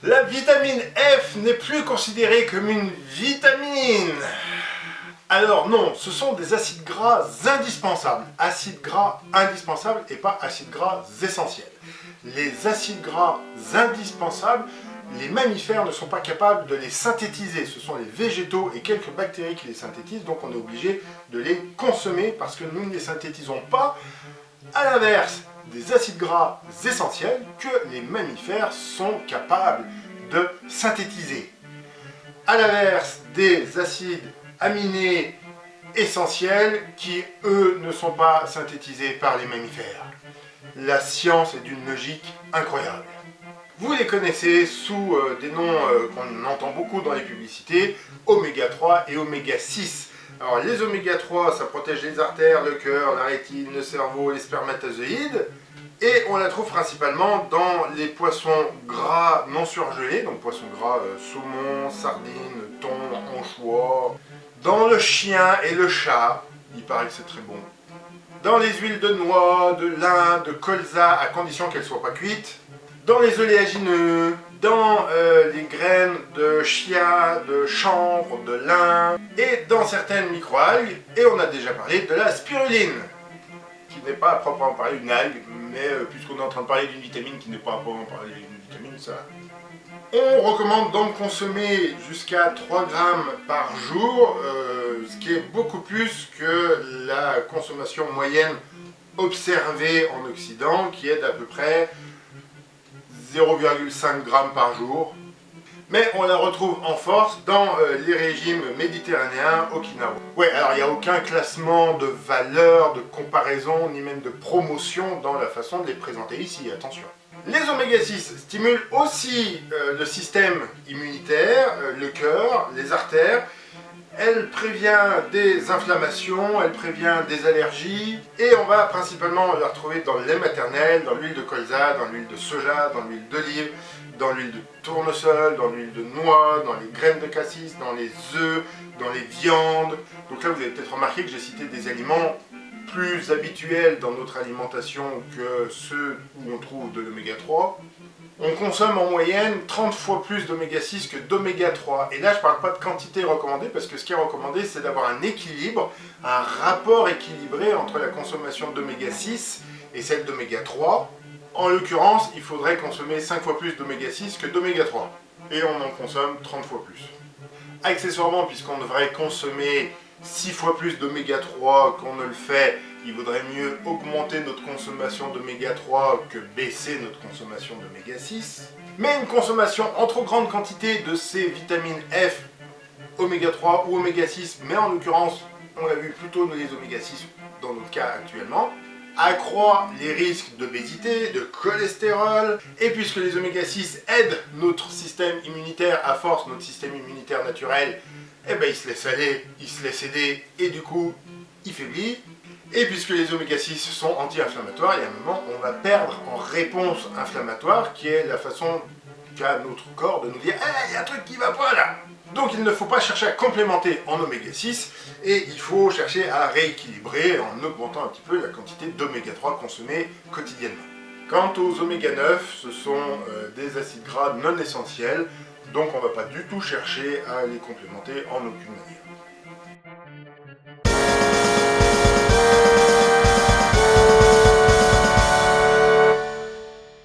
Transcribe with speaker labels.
Speaker 1: La vitamine F n'est plus considérée comme une vitamine. Alors non, ce sont des acides gras indispensables. Acides gras indispensables et pas acides gras essentiels. Les acides gras indispensables, les mammifères ne sont pas capables de les synthétiser. Ce sont les végétaux et quelques bactéries qui les synthétisent, donc on est obligé de les consommer parce que nous ne les synthétisons pas. À l'inverse des acides gras essentiels que les mammifères sont capables de synthétiser. À l'inverse des acides aminés essentiels qui, eux, ne sont pas synthétisés par les mammifères. La science est d'une logique incroyable. Vous les connaissez sous des noms qu'on entend beaucoup dans les publicités, oméga 3 et oméga 6. Alors les oméga 3, ça protège les artères, le cœur, la rétine, le cerveau, les spermatozoïdes. Et on la trouve principalement dans les poissons gras non surgelés, donc poissons gras, saumon, sardines, thon, anchois. Dans le chien et le chat, il paraît que c'est très bon. Dans les huiles de noix, de lin, de colza, à condition qu'elles ne soient pas cuites. Dans les oléagineux, dans les graines de chia, de chanvre, de lin, et dans certaines microalgues, et on a déjà parlé de la spiruline, qui n'est pas à proprement parler une algue, mais puisqu'on est en train de parler d'une vitamine qui n'est pas à proprement parler d'une vitamine, ça... On recommande donc consommer jusqu'à 3 grammes par jour, ce qui est beaucoup plus que la consommation moyenne observée en Occident, qui est d'à peu près 0,5 g par jour. Mais on la retrouve en force dans les régimes méditerranéens Okinawa. Ouais, alors il n'y a aucun classement de valeur, de comparaison, ni même de promotion dans la façon de les présenter ici, attention. Les oméga 6 stimulent aussi le système immunitaire, le cœur, les artères. Elle prévient des inflammations, elle prévient des allergies, et on va principalement la retrouver dans le lait maternel, dans l'huile de colza, dans l'huile de soja, dans l'huile d'olive, dans l'huile de tournesol, dans l'huile de noix, dans les graines de cassis, dans les œufs, dans les viandes. Donc là vous avez peut-être remarqué que j'ai cité des aliments plus habituels dans notre alimentation que ceux où on trouve de l'oméga 3. On consomme en moyenne 30 fois plus d'oméga 6 que d'oméga 3. Et là, je ne parle pas de quantité recommandée, parce que ce qui est recommandé, c'est d'avoir un équilibre, un rapport équilibré entre la consommation d'oméga 6 et celle d'oméga 3. En l'occurrence, il faudrait consommer 5 fois plus d'oméga 6 que d'oméga 3. Et on en consomme 30 fois plus. Accessoirement, puisqu'on devrait consommer 6 fois plus d'oméga 3 qu'on ne le fait, il vaudrait mieux augmenter notre consommation d'oméga 3 que baisser notre consommation d'oméga 6. Mais une consommation en trop grande quantité de ces vitamines F, oméga 3 ou oméga 6, mais en l'occurrence, on l'a vu plutôt les oméga 6 dans notre cas actuellement, accroît les risques d'obésité, de cholestérol, et puisque les oméga 6 aident notre système immunitaire à force, notre système immunitaire naturel, eh ben il se laisse aller, il se laisse aider, et du coup, il faiblit. Et puisque les oméga 6 sont anti-inflammatoires, il y a un moment, on va perdre en réponse inflammatoire, qui est la façon qu'a notre corps de nous dire « hey, il y a un truc qui va pas là !» Donc il ne faut pas chercher à complémenter en oméga 6, et il faut chercher à rééquilibrer en augmentant un petit peu la quantité d'oméga 3 consommée quotidiennement. Quant aux oméga 9, ce sont des acides gras non essentiels, donc on ne va pas du tout chercher à les complémenter en aucune manière.